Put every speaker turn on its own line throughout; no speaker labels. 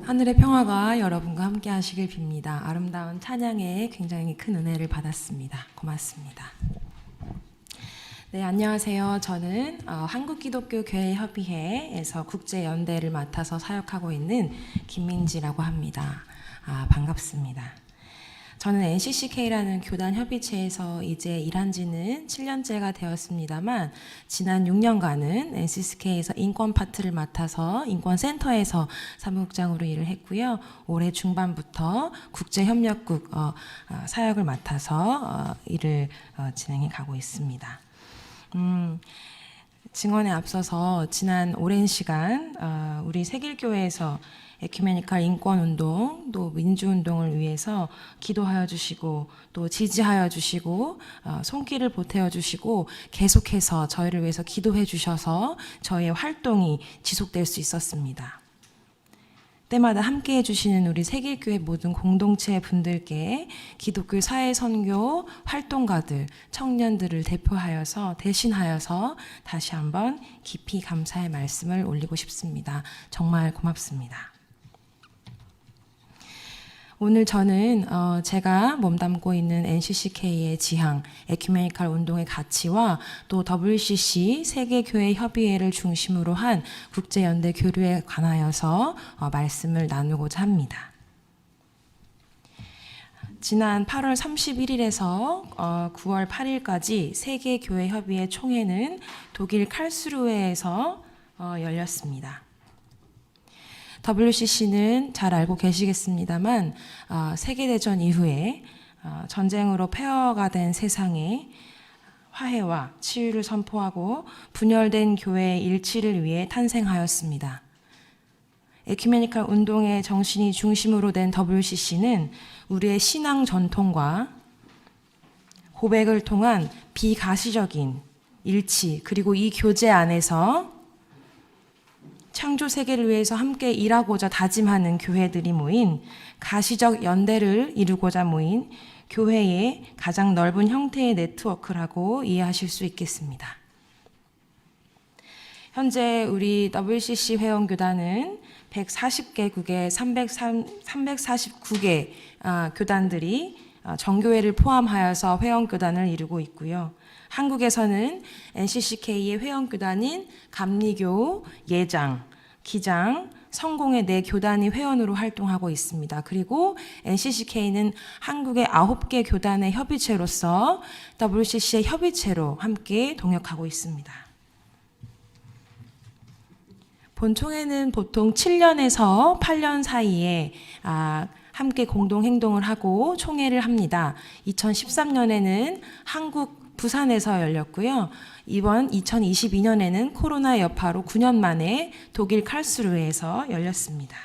하늘의 평화가 여러분과 함께 하시길 빕니다. 아름다운 찬양에 굉장히 큰 은혜를 받았습니다. 고맙습니다. 네, 안녕하세요. 저는 한국기독교교회협의회에서 국제연대를 맡아서 사역하고 있는 김민지라고 합니다. 반갑습니다. 저는 NCCK라는 교단 협의체에서 이제 일한 지는 7년째가 되었습니다만 지난 6년간은 NCCK에서 인권 파트를 맡아서 인권센터에서 사무국장으로 일을 했고요. 올해 중반부터 국제협력국 사역을 맡아서 일을 진행해 가고 있습니다. 증언에 앞서서 지난 오랜 시간 우리 세길교회에서 에큐메니칼 인권운동 또 민주운동을 위해서 기도하여 주시고 또 지지하여 주시고 손길을 보태어 주시고 계속해서 저희를 위해서 기도해 주셔서 저희의 활동이 지속될 수 있었습니다. 때마다 함께해 주시는 우리 세길교회 모든 공동체 분들께 기독교 사회선교 활동가들, 청년들을 대신하여서 다시 한번 깊이 감사의 말씀을 올리고 싶습니다. 정말 고맙습니다. 오늘 저는 제가 몸담고 있는 NCCK의 지향, 에큐메니칼 운동의 가치와 또 WCC 세계교회협의회를 중심으로 한 국제연대 교류에 관하여서 말씀을 나누고자 합니다. 지난 8월 31일에서 9월 8일까지 세계교회협의회 총회는 독일 칼스루헤에서 열렸습니다. WCC는 잘 알고 계시겠습니다만 세계대전 이후에 전쟁으로 폐허가 된 세상에 화해와 치유를 선포하고 분열된 교회의 일치를 위해 탄생하였습니다. 에큐메니칼 운동의 정신이 중심으로 된 WCC는 우리의 신앙 전통과 고백을 통한 비가시적인 일치 그리고 이 교제 안에서 창조 세계를 위해서 함께 일하고자 다짐하는 교회들이 모인 가시적 연대를 이루고자 모인 교회의 가장 넓은 형태의 네트워크라고 이해하실 수 있겠습니다. 현재 우리 WCC 회원교단은 140개국의 349개 교단들이 정교회를 포함하여서 회원교단을 이루고 있고요. 한국에서는 NCCK의 회원교단인 감리교, 예장, 기장, 성공의 4교단이 회원으로 활동하고 있습니다. 그리고 NCCK는 한국의 9개 교단의 협의체로서 WCC의 협의체로 함께 동역하고 있습니다. 본총회는 보통 7년에서 8년 사이에 함께 공동행동을 하고 총회를 합니다. 2013년에는 한국 부산에서 열렸고요. 이번 2022년에는 코로나 여파로 9년 만에 독일 칼스루헤에서 열렸습니다.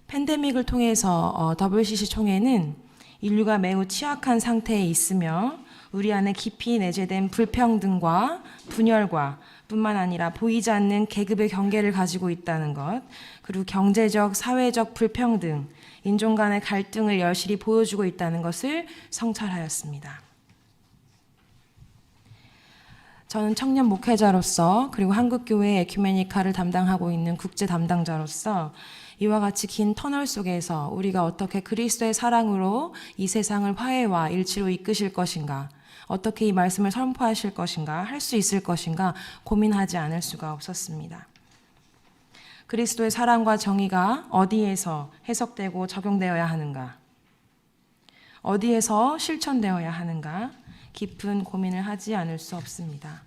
팬데믹을 통해서 WCC 총회는 인류가 매우 취약한 상태에 있으며 우리 안에 깊이 내재된 불평등과 분열과 뿐만 아니라 보이지 않는 계급의 경계를 가지고 있다는 것, 그리고 경제적, 사회적 불평등, 인종 간의 갈등을 여실히 보여주고 있다는 것을 성찰하였습니다. 저는 청년 목회자로서 그리고 한국교회 에큐메니칼을 담당하고 있는 국제 담당자로서 이와 같이 긴 터널 속에서 우리가 어떻게 그리스도의 사랑으로 이 세상을 화해와 일치로 이끄실 것인가, 어떻게 이 말씀을 선포하실 것인가, 할 수 있을 것인가 고민하지 않을 수가 없었습니다. 그리스도의 사랑과 정의가 어디에서 해석되고 적용되어야 하는가, 어디에서 실천되어야 하는가 깊은 고민을 하지 않을 수 없습니다.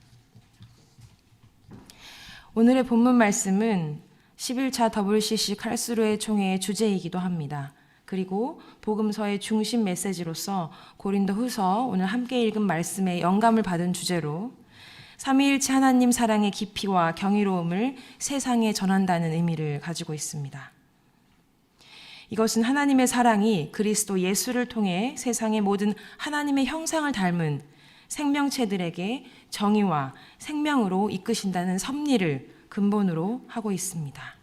오늘의 본문 말씀은 11차 WCC 칼스루헤 총회의 주제이기도 합니다. 그리고 복음서의 중심 메시지로서 고린도후서 오늘 함께 읽은 말씀에 영감을 받은 주제로 삼위일체 하나님 사랑의 깊이와 경이로움을 세상에 전한다는 의미를 가지고 있습니다. 이것은 하나님의 사랑이 그리스도 예수를 통해 세상의 모든 하나님의 형상을 닮은 생명체들에게 정의와 생명으로 이끄신다는 섭리를 근본으로 하고 있습니다.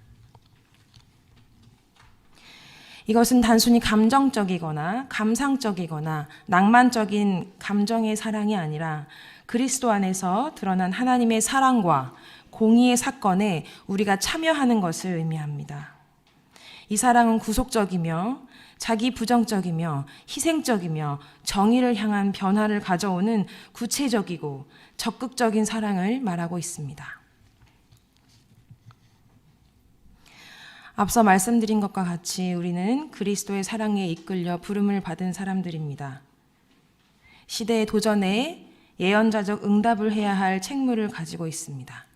이것은 단순히 감정적이거나 감상적이거나 낭만적인 감정의 사랑이 아니라 그리스도 안에서 드러난 하나님의 사랑과 공의의 사건에 우리가 참여하는 것을 의미합니다. 이 사랑은 구속적이며 자기 부정적이며 희생적이며 정의를 향한 변화를 가져오는 구체적이고 적극적인 사랑을 말하고 있습니다. 앞서 말씀드린 것과 같이 우리는 그리스도의 사랑에 이끌려 부름을 받은 사람들입니다. 시대의 도전에 예언자적 응답을 해야 할 책무를 가지고 있습니다.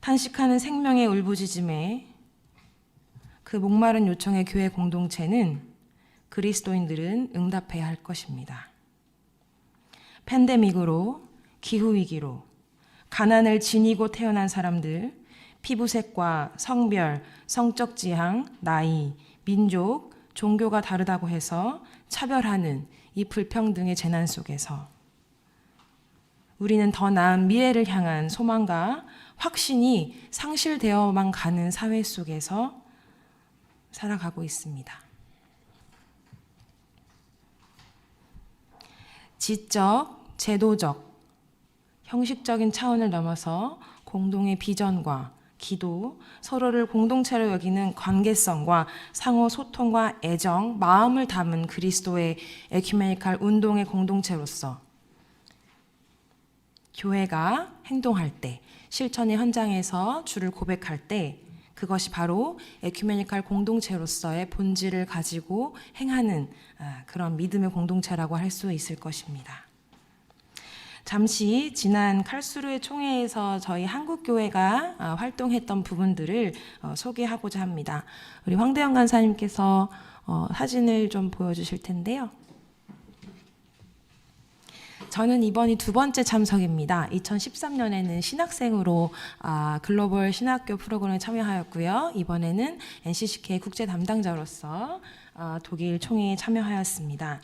탄식하는 생명의 울부짖음에 그 목마른 요청의 교회 공동체는 그리스도인들은 응답해야 할 것입니다. 팬데믹으로, 기후위기로, 가난을 지니고 태어난 사람들, 피부색과 성별, 성적 지향, 나이, 민족, 종교가 다르다고 해서 차별하는 이 불평등의 재난 속에서 우리는 더 나은 미래를 향한 소망과 확신이 상실되어만 가는 사회 속에서 살아가고 있습니다. 지적, 제도적, 형식적인 차원을 넘어서 공동의 비전과 기도, 서로를 공동체로 여기는 관계성과 상호 소통과 애정, 마음을 담은 그리스도의 에큐메니칼 운동의 공동체로서 교회가 행동할 때, 실천의 현장에서 주를 고백할 때 그것이 바로 에큐메니칼 공동체로서의 본질을 가지고 행하는 그런 믿음의 공동체라고 할 수 있을 것입니다. 잠시 지난 칼수르의 총회에서 저희 한국교회가 활동했던 부분들을 소개하고자 합니다. 우리 황대영 간사님께서 사진을 좀 보여주실 텐데요. 저는 이번이 두 번째 참석입니다. 2013년에는 신학생으로 글로벌 신학교 프로그램에 참여하였고요. 이번에는 NCCK 국제 담당자로서 독일 총회에 참여하였습니다.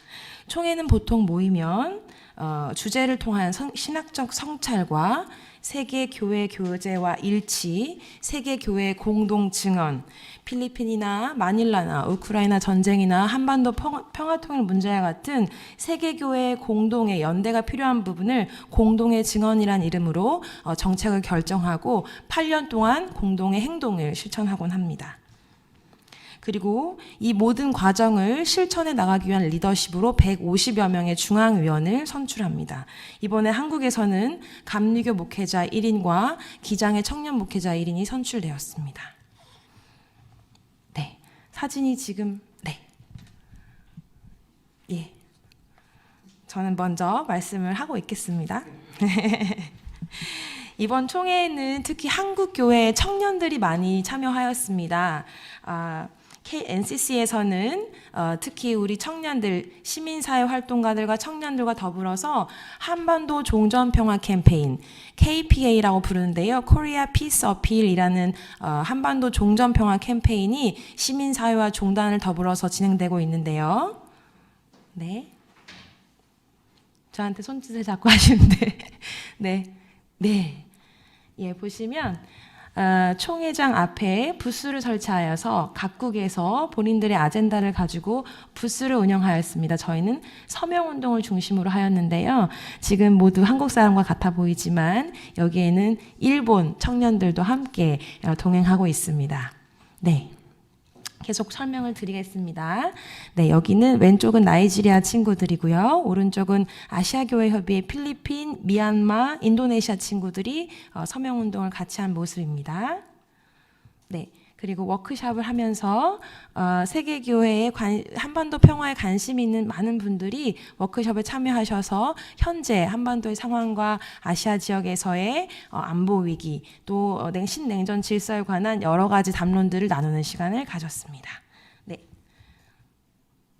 총회는 보통 모이면 주제를 통한 신학적 성찰과 세계 교회 교제와 일치, 세계 교회 공동 증언, 필리핀이나 마닐라나 우크라이나 전쟁이나 한반도 평화 통일 문제와 같은 세계 교회의 공동의 연대가 필요한 부분을 공동의 증언이란 이름으로 정책을 결정하고 8년 동안 공동의 행동을 실천하곤 합니다. 그리고 이 모든 과정을 실천해 나가기 위한 리더십으로 150여 명의 중앙위원을 선출합니다. 이번에 한국에서는 감리교 목회자 1인과 기장의 청년 목회자 1인이 선출되었습니다. 네, 사진이 지금 예, 저는 먼저 말씀을 하고 있겠습니다. 이번 총회에는 특히 한국교회 청년들이 많이 참여하였습니다. NCC에서는 특히 우리 청년들, 시민사회 활동가들과 청년들과 더불어서 한반도 종전평화 캠페인, KPA라고 부르는데요. Korea Peace Appeal이라는 한반도 종전평화 캠페인이 시민사회와 종단을 더불어서 진행되고 있는데요. 네. 저한테 손짓을 자꾸 하시는데. 네. 예, 보시면 총회장 앞에 부스를 설치하여서 각국에서 본인들의 아젠다를 가지고 부스를 운영하였습니다. 저희는 서명운동을 중심으로 하였는데요. 지금 모두 한국 사람과 같아 보이지만 여기에는 일본 청년들도 함께 동행하고 있습니다. 네. 계속 설명을 드리겠습니다. 네, 여기는 왼쪽은 나이지리아 친구들이고요. 오른쪽은 아시아교회협의회 필리핀, 미얀마, 인도네시아 친구들이 서명운동을 같이 한 모습입니다. 네, 그리고 워크숍을 하면서 세계교회에 한반도 평화에 관심이 있는 많은 분들이 워크숍에 참여하셔서 현재 한반도의 상황과 아시아 지역에서의 안보 위기 또 신냉전 질서에 관한 여러 가지 담론들을 나누는 시간을 가졌습니다.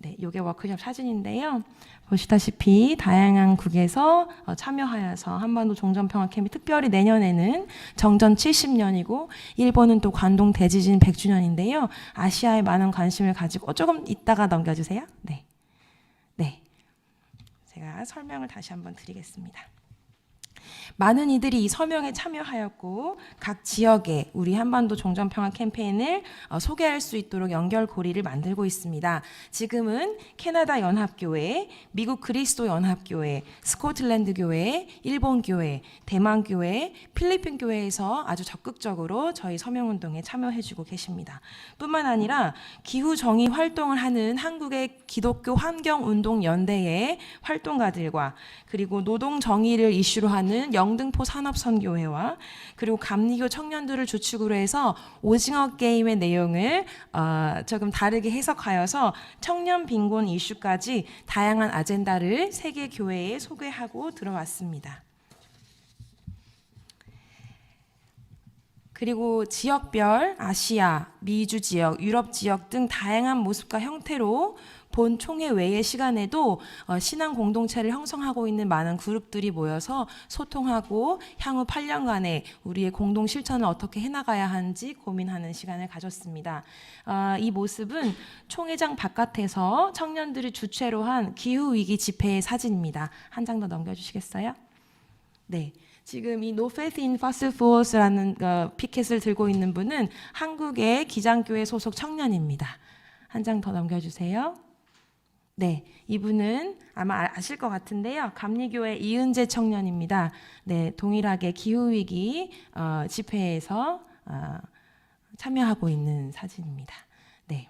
네, 이게 워크숍 사진인데요. 보시다시피 다양한 국에서 참여하여서 한반도 종전평화 캠프, 특별히 내년에는 정전 70년이고 일본은 또 관동 대지진 100주년인데요. 아시아에 많은 관심을 가지고 조금 이따가 넘겨주세요. 네, 제가 설명을 다시 한번 드리겠습니다. 많은 이들이 이 서명에 참여하였고 각 지역에 우리 한반도 종전평화 캠페인을 소개할 수 있도록 연결고리를 만들고 있습니다. 지금은 캐나다 연합교회, 미국 그리스도 연합교회, 스코틀랜드 교회, 일본 교회, 대만 교회, 필리핀 교회에서 아주 적극적으로 저희 서명운동에 참여해주고 계십니다. 뿐만 아니라 기후정의 활동을 하는 한국의 기독교 환경운동연대의 활동가들과 그리고 노동정의를 이슈로 하는 영등포 산업선교회와 그리고 감리교 청년들을 주축으로 해서 오징어 게임의 내용을 조금 다르게 해석하여서 청년 빈곤 이슈까지 다양한 아젠다를 세계 교회에 소개하고 들어왔습니다. 그리고 지역별 아시아, 미주 지역, 유럽 지역 등 다양한 모습과 형태로 본 총회 외의 시간에도 신앙 공동체를 형성하고 있는 많은 그룹들이 모여서 소통하고 향후 8년간의 우리의 공동 실천을 어떻게 해나가야 하는지 고민하는 시간을 가졌습니다. 이 모습은 총회장 바깥에서 청년들이 주최로 한 기후위기 집회의 사진입니다. 한 장 더 넘겨주시겠어요? 네. 지금 이 No Faith in Fossil Fuels라는 피켓을 들고 있는 분은 한국의 기장교회 소속 청년입니다. 한 장 더 넘겨주세요. 네, 이분은 아마 아실 것 같은데요. 감리교회 이은재 청년입니다. 네, 동일하게 기후위기 집회에서 참여하고 있는 사진입니다. 네.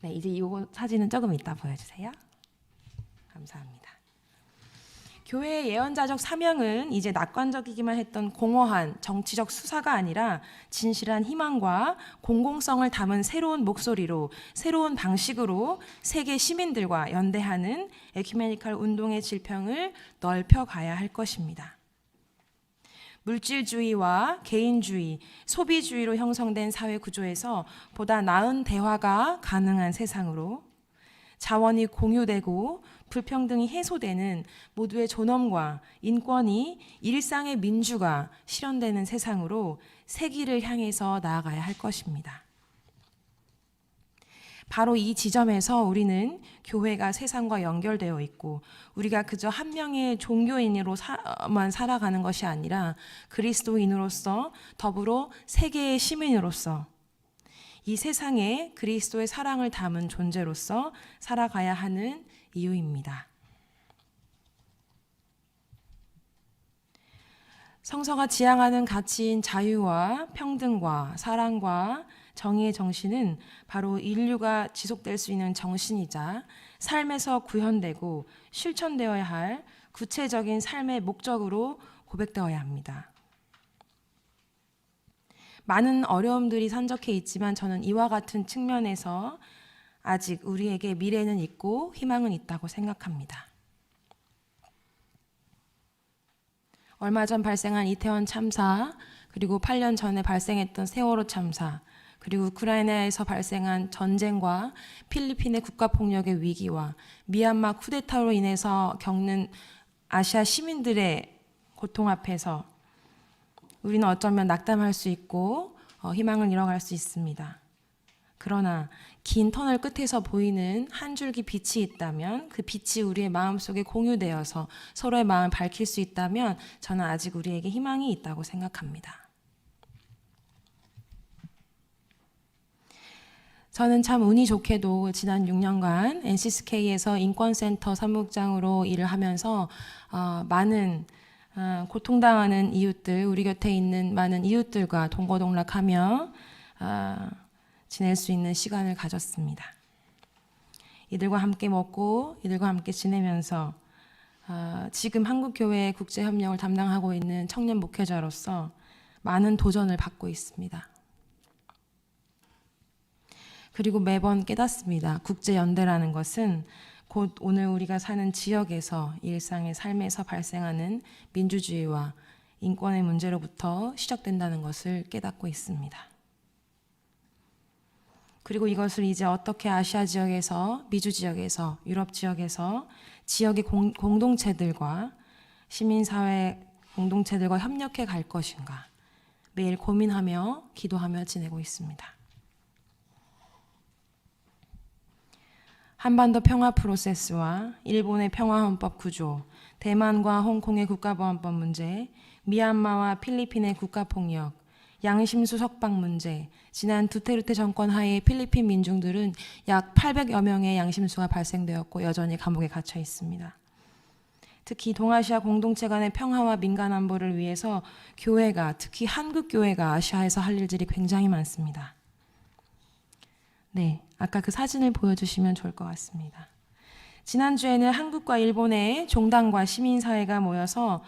네, 이제 이 사진은 조금 이따 보여주세요. 감사합니다. 교회의 예언자적 사명은 이제 낙관적이기만 했던 공허한 정치적 수사가 아니라 진실한 희망과 공공성을 담은 새로운 목소리로 새로운 방식으로 세계 시민들과 연대하는 에큐메니컬 운동의 질평을 넓혀가야 할 것입니다. 물질주의와 개인주의, 소비주의로 형성된 사회 구조에서 보다 나은 대화가 가능한 세상으로 자원이 공유되고 불평등이 해소되는 모두의 존엄과 인권이 일상의 민주가 실현되는 세상으로 세기를 향해서 나아가야 할 것입니다. 바로 이 지점에서 우리는 교회가 세상과 연결되어 있고 우리가 그저 한 명의 종교인으로만 살아가는 것이 아니라 그리스도인으로서 더불어 세계의 시민으로서 이 세상에 그리스도의 사랑을 담은 존재로서 살아가야 하는 이유입니다. 성서가 지향하는 가치인 자유와 평등과 사랑과 정의의 정신은 바로 인류가 지속될 수 있는 정신이자 삶에서 구현되고 실천되어야 할 구체적인 삶의 목적으로 고백되어야 합니다. 많은 어려움들이 산적해 있지만 저는 이와 같은 측면에서 아직 우리에게 미래는 있고 희망은 있다고 생각합니다. 얼마 전 발생한 이태원 참사, 그리고 8년 전에 발생했던 세월호 참사, 그리고 우크라이나에서 발생한 전쟁과 필리핀의 국가폭력의 위기와 미얀마 쿠데타로 인해서 겪는 아시아 시민들의 고통 앞에서 우리는 어쩌면 낙담할 수 있고 희망을 잃어갈 수 있습니다. 그러나 긴 터널 끝에서 보이는 한 줄기 빛이 있다면 그 빛이 우리의 마음속에 공유되어서 서로의 마음을 밝힐 수 있다면 저는 아직 우리에게 희망이 있다고 생각합니다. 저는 참 운이 좋게도 지난 6년간 NCSK에서 인권센터 사무국장으로 일을 하면서 많은 고통당하는 이웃들, 우리 곁에 있는 많은 이웃들과 동거동락하며 지낼 수 있는 시간을 가졌습니다. 이들과 함께 먹고 이들과 함께 지내면서 지금 한국교회 국제협력을 담당하고 있는 청년 목회자로서 많은 도전을 받고 있습니다. 그리고 매번 깨닫습니다. 국제연대라는 것은 곧 오늘 우리가 사는 지역에서 일상의 삶에서 발생하는 민주주의와 인권의 문제로부터 시작된다는 것을 깨닫고 있습니다. 그리고 이것을 이제 어떻게 아시아 지역에서, 미주 지역에서, 유럽 지역에서 지역의 공동체들과 시민사회 공동체들과 협력해 갈 것인가 매일 고민하며 기도하며 지내고 있습니다. 한반도 평화 프로세스와 일본의 평화 헌법 구조, 대만과 홍콩의 국가보안법 문제, 미얀마와 필리핀의 국가폭력, 양심수 석방 문제, 지난 두테르테 정권 하에 필리핀 민중들은 약 800여 명의 양심수가 발생되었고 여전히 감옥에 갇혀 있습니다. 특히 동아시아 공동체 간의 평화와 민간 안보를 위해서 교회가, 특히 한국 교회가 아시아에서 할 일들이 굉장히 많습니다. 네, 아까 그 사진을 보여주시면 좋을 것 같습니다. 지난주에는 한국과 일본의 종단과 시민사회가 모여서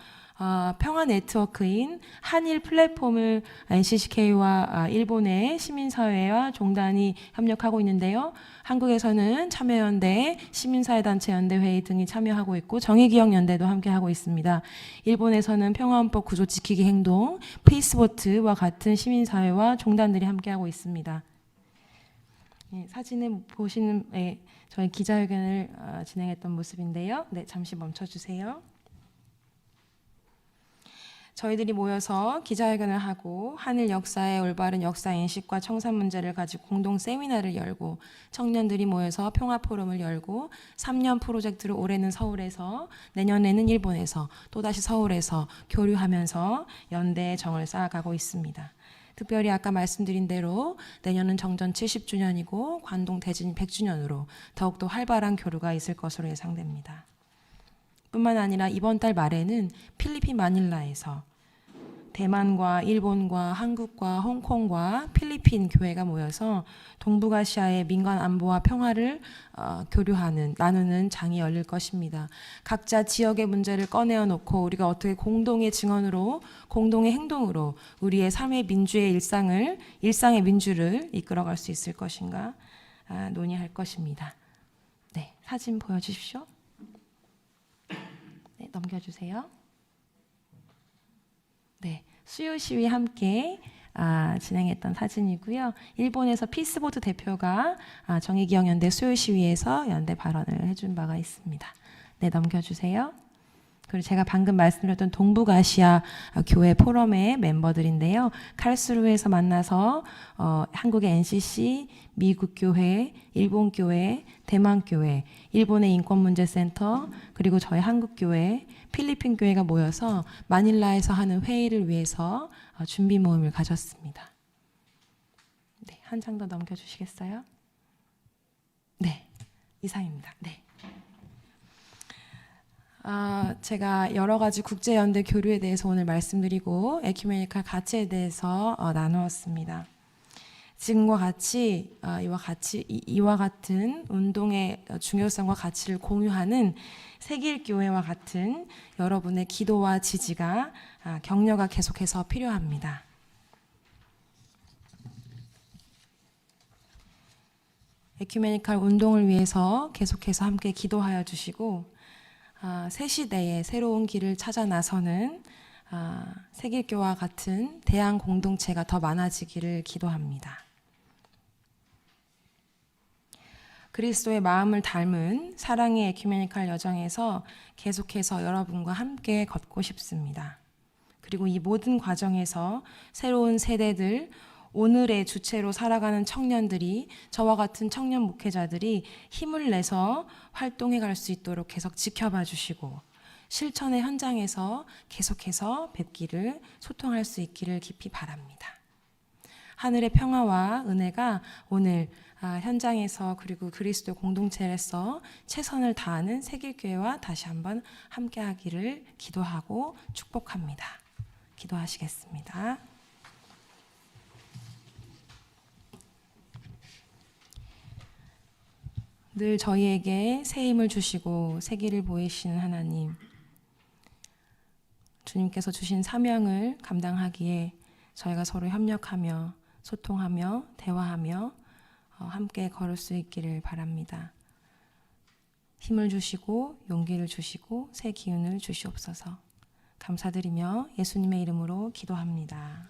평화 네트워크인 한일 플랫폼을 NCCK와 일본의 시민사회와 종단이 협력하고 있는데요. 한국에서는 참여연대, 시민사회단체연대 회의 등이 참여하고 있고 정의기억연대도 함께하고 있습니다. 일본에서는 평화헌법 구조 지키기 행동, 페이스보트와 같은 시민사회와 종단들이 함께하고 있습니다. 네, 사진을 보시는 저희 기자회견을 진행했던 모습인데요. 네, 잠시 멈춰주세요. 저희들이 모여서 기자회견을 하고 한일 역사의 올바른 역사 인식과 청산 문제를 가지고 공동 세미나를 열고 청년들이 모여서 평화 포럼을 열고 3년 프로젝트를 올해는 서울에서 내년에는 일본에서 또다시 서울에서 교류하면서 연대의 정을 쌓아가고 있습니다. 특별히 아까 말씀드린 대로 내년은 정전 70주년이고 관동 대진 100주년으로 더욱더 활발한 교류가 있을 것으로 예상됩니다. 뿐만 아니라 이번 달 말에는 필리핀 마닐라에서 대만과 일본과 한국과 홍콩과 필리핀 교회가 모여서 동북아시아의 민간 안보와 평화를 나누는 장이 열릴 것입니다. 각자 지역의 문제를 꺼내어 놓고 우리가 어떻게 공동의 증언으로 공동의 행동으로 우리의 삶의 민주의 일상의 민주를 이끌어갈 수 있을 것인가 논의할 것입니다. 네, 사진 보여주십시오. 네, 넘겨주세요. 네, 수요 시위 함께 진행했던 사진이고요. 일본에서 피스보트 대표가 정의기억연대 수요 시위에서 연대 발언을 해준 바가 있습니다. 네, 넘겨주세요. 그리고 제가 방금 말씀드렸던 동북아시아 교회 포럼의 멤버들인데요. 칼스루에서 만나서 한국의 NCC, 미국 교회, 일본 교회, 대만 교회, 일본의 인권문제센터, 그리고 저희 한국 교회, 필리핀 교회가 모여서 마닐라에서 하는 회의를 위해서 준비 모임을 가졌습니다. 네, 한 장 더 넘겨주시겠어요? 네, 이상입니다. 네. 제가 여러 가지 국제연대 교류에 대해서 오늘 말씀드리고 에큐메니칼 가치에 대해서 나누었습니다. 지금과 같이 이와 같은 운동의 중요성과 가치를 공유하는 세길교회와 같은 여러분의 기도와 지지가 격려가 계속해서 필요합니다. 에큐메니칼 운동을 위해서 계속해서 함께 기도하여 주시고 새 시대의 새로운 길을 찾아 나서는 세길교와 같은 대한 공동체가 더 많아지기를 기도합니다. 그리스도의 마음을 닮은 사랑의 에큐메니칼 여정에서 계속해서 여러분과 함께 걷고 싶습니다. 그리고 이 모든 과정에서 새로운 세대들, 오늘의 주체로 살아가는 청년들이 저와 같은 청년 목회자들이 힘을 내서 활동해 갈 수 있도록 계속 지켜봐 주시고 실천의 현장에서 계속해서 뵙기를 소통할 수 있기를 깊이 바랍니다. 하늘의 평화와 은혜가 오늘 현장에서 그리고 그리스도 공동체에서 최선을 다하는 세길교회와 다시 한번 함께하기를 기도하고 축복합니다. 기도하시겠습니다. 늘 저희에게 새 힘을 주시고 새 길을 보이시는 하나님, 주님께서 주신 사명을 감당하기에 저희가 서로 협력하며 소통하며 대화하며 함께 걸을 수 있기를 바랍니다. 힘을 주시고 용기를 주시고 새 기운을 주시옵소서. 감사드리며 예수님의 이름으로 기도합니다.